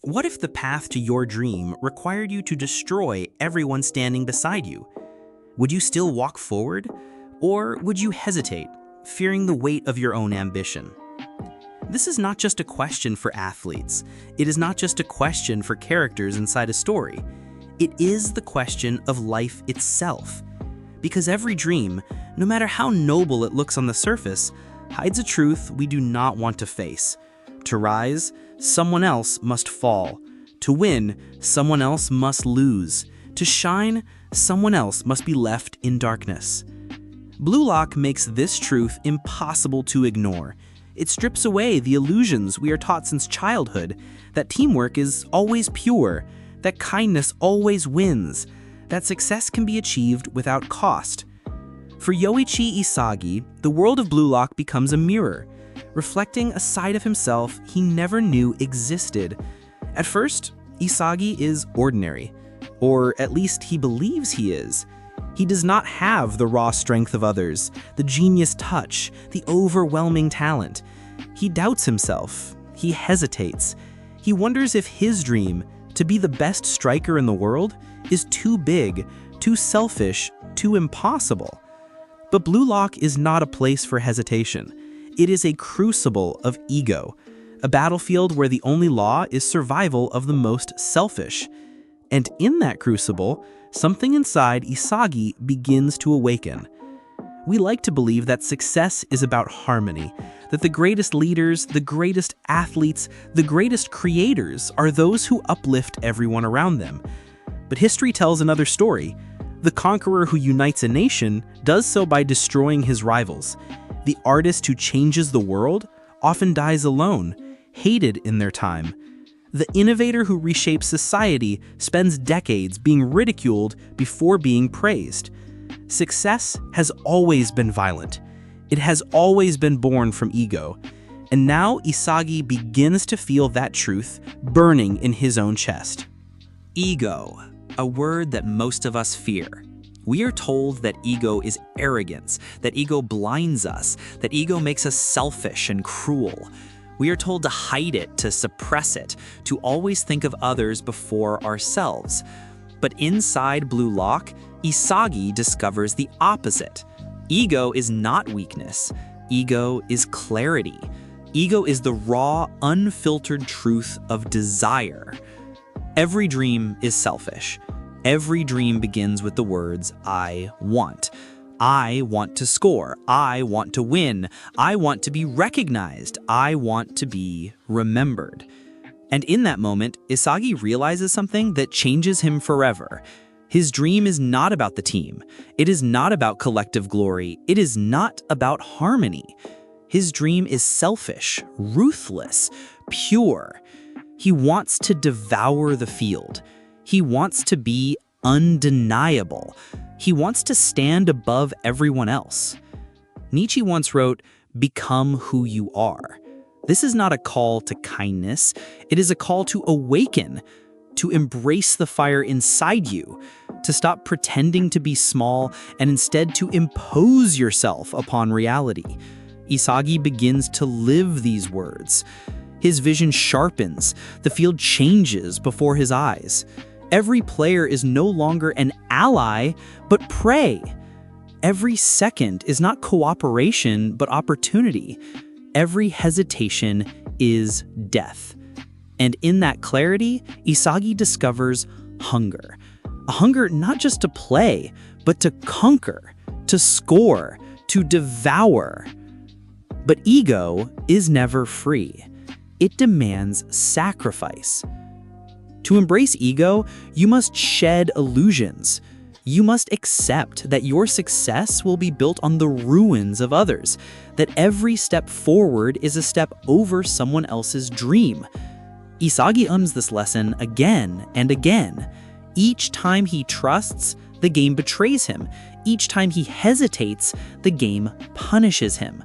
What if the path to your dream required you to destroy everyone standing beside you? Would you still walk forward? Or would you hesitate, fearing the weight of your own ambition? This is not just a question for athletes. It is not just a question for characters inside a story. It is the question of life itself. Because every dream, no matter how noble it looks on the surface, hides a truth we do not want to face. To rise, someone else must fall. To win, someone else must lose. To shine, someone else must be left in darkness. Blue Lock makes this truth impossible to ignore. It strips away the illusions we are taught since childhood, that teamwork is always pure, that kindness always wins, that success can be achieved without cost. For Yoichi Isagi, the world of Blue Lock becomes a mirror, reflecting a side of himself he never knew existed. At first, Isagi is ordinary, or at least he believes he is. He does not have the raw strength of others, the genius touch, the overwhelming talent. He doubts himself. He hesitates. He wonders if his dream, to be the best striker in the world, is too big, too selfish, too impossible. But Blue Lock is not a place for hesitation. It is a crucible of ego, a battlefield where the only law is survival of the most selfish. And in that crucible, something inside Isagi begins to awaken. We like to believe that success is about harmony, that the greatest leaders, the greatest athletes, the greatest creators are those who uplift everyone around them. But history tells another story. The conqueror who unites a nation does so by destroying his rivals. The artist who changes the world often dies alone, hated in their time. The innovator who reshapes society spends decades being ridiculed before being praised. Success has always been violent. It has always been born from ego. And now Isagi begins to feel that truth burning in his own chest. Ego, a word that most of us fear. We are told that ego is arrogance, that ego blinds us, that ego makes us selfish and cruel. We are told to hide it, to suppress it, to always think of others before ourselves. But inside Blue Lock, Isagi discovers the opposite. Ego is not weakness. Ego is clarity. Ego is the raw, unfiltered truth of desire. Every dream is selfish. Every dream begins with the words, I want. I want to score. I want to win. I want to be recognized. I want to be remembered. And in that moment, Isagi realizes something that changes him forever. His dream is not about the team. It is not about collective glory. It is not about harmony. His dream is selfish, ruthless, pure. He wants to devour the field. He wants to be undeniable. He wants to stand above everyone else. Nietzsche once wrote, "Become who you are." This is not a call to kindness. It is a call to awaken, to embrace the fire inside you, to stop pretending to be small and instead to impose yourself upon reality. Isagi begins to live these words. His vision sharpens, the field changes before his eyes. Every player is no longer an ally, but prey. Every second is not cooperation, but opportunity. Every hesitation is death. And in that clarity, Isagi discovers hunger. A hunger not just to play, but to conquer, to score, to devour. But ego is never free. It demands sacrifice. To embrace ego, you must shed illusions. You must accept that your success will be built on the ruins of others, that every step forward is a step over someone else's dream. Isagi learns this lesson again and again. Each time he trusts, the game betrays him. Each time he hesitates, the game punishes him.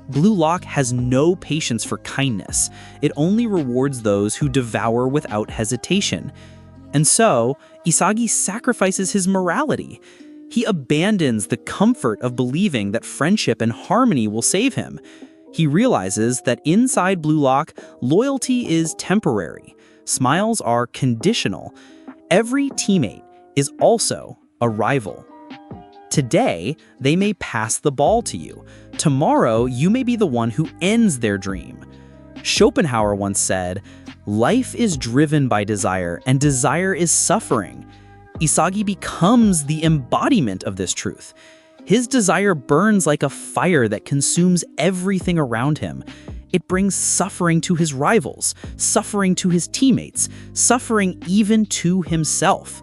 Blue Lock has no patience for kindness. It only rewards those who devour without hesitation. And so, Isagi sacrifices his morality. He abandons the comfort of believing that friendship and harmony will save him. He realizes that inside Blue Lock, loyalty is temporary. Smiles are conditional. Every teammate is also a rival. Today, they may pass the ball to you. Tomorrow, you may be the one who ends their dream. Schopenhauer once said, "Life is driven by desire, and desire is suffering." Isagi becomes the embodiment of this truth. His desire burns like a fire that consumes everything around him. It brings suffering to his rivals, suffering to his teammates, suffering even to himself.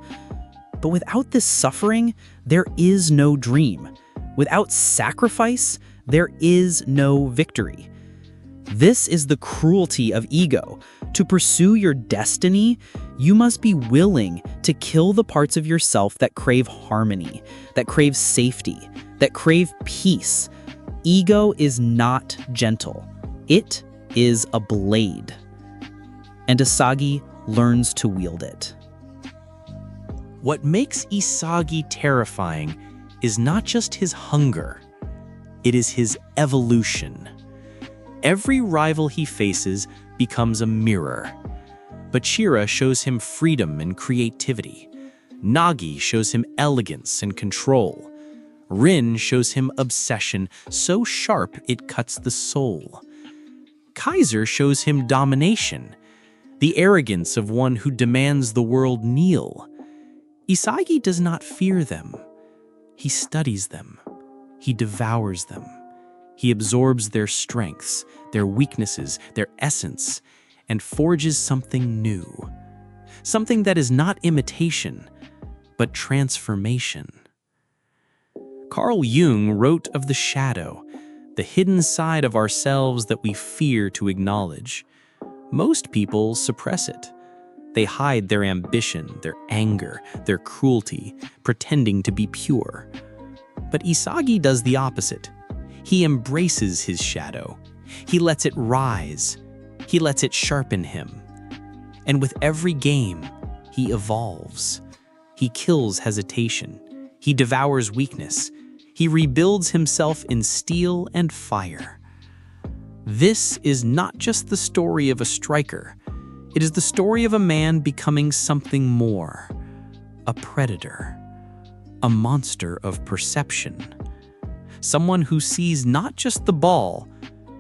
But without this suffering, there is no dream. Without sacrifice, there is no victory. This is the cruelty of ego. To pursue your destiny, you must be willing to kill the parts of yourself that crave harmony, that crave safety, that crave peace. Ego is not gentle. It is a blade. And Isagi learns to wield it. What makes Isagi terrifying is not just his hunger, it is his evolution. Every rival he faces becomes a mirror. Bachira shows him freedom and creativity. Nagi shows him elegance and control. Rin shows him obsession so sharp it cuts the soul. Kaiser shows him domination, the arrogance of one who demands the world kneel. Isagi does not fear them. He studies them. He devours them. He absorbs their strengths, their weaknesses, their essence, and forges something new. Something that is not imitation, but transformation. Carl Jung wrote of the shadow, the hidden side of ourselves that we fear to acknowledge. Most people suppress it. They hide their ambition, their anger, their cruelty, pretending to be pure. But Isagi does the opposite. He embraces his shadow. He lets it rise. He lets it sharpen him. And with every game, he evolves. He kills hesitation. He devours weakness. He rebuilds himself in steel and fire. This is not just the story of a striker. It is the story of a man becoming something more, a predator, a monster of perception, someone who sees not just the ball,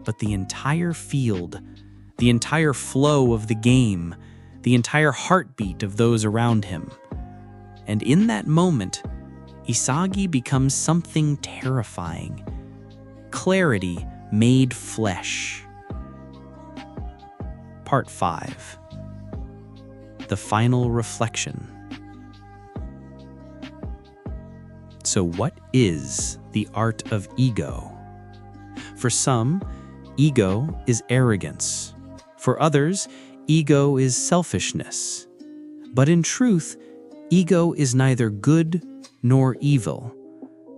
but the entire field, the entire flow of the game, the entire heartbeat of those around him. And in that moment, Isagi becomes something terrifying, clarity made flesh. Part 5. The final reflection. So what is the art of ego? For some, ego is arrogance. For others, ego is selfishness. But in truth, ego is neither good nor evil.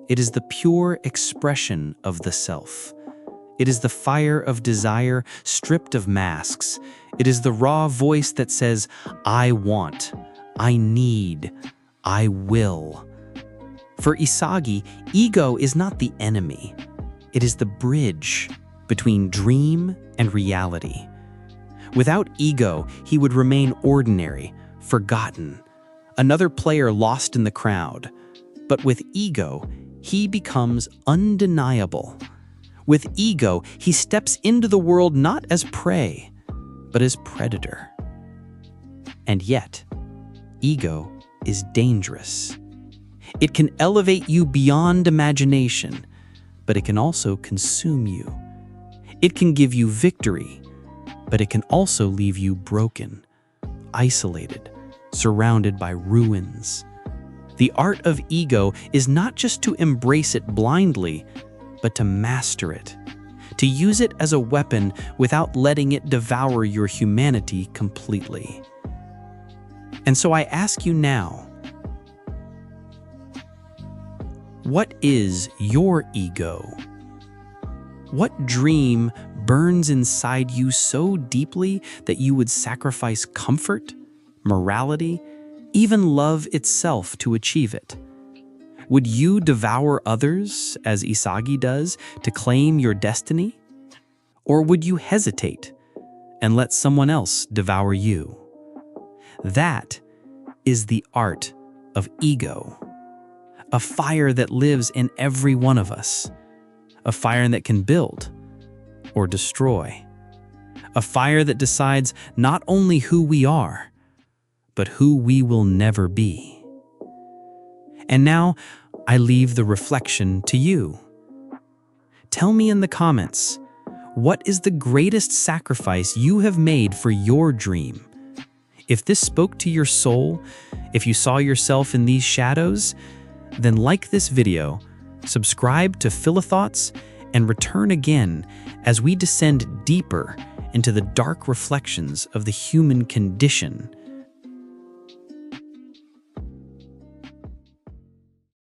It is the pure expression of the self. It is the fire of desire stripped of masks. It is the raw voice that says, I want, I need, I will. For Isagi, ego is not the enemy. It is the bridge between dream and reality. Without ego, he would remain ordinary, forgotten, another player lost in the crowd. But with ego, he becomes undeniable. With ego, he steps into the world not as prey, but as predator. And yet, ego is dangerous. It can elevate you beyond imagination, but it can also consume you. It can give you victory, but it can also leave you broken, isolated, surrounded by ruins. The art of ego is not just to embrace it blindly, but to master it, to use it as a weapon without letting it devour your humanity completely. And so I ask you now, what is your ego? What dream burns inside you so deeply that you would sacrifice comfort, morality, even love itself to achieve it? Would you devour others, as Isagi does, to claim your destiny? Or would you hesitate and let someone else devour you? That is the art of ego. A fire that lives in every one of us. A fire that can build or destroy. A fire that decides not only who we are, but who we will never be. And now, I leave the reflection to you. Tell me in the comments, what is the greatest sacrifice you have made for your dream? If this spoke to your soul, if you saw yourself in these shadows, then like this video, subscribe to Philothoughts, and return again as we descend deeper into the dark reflections of the human condition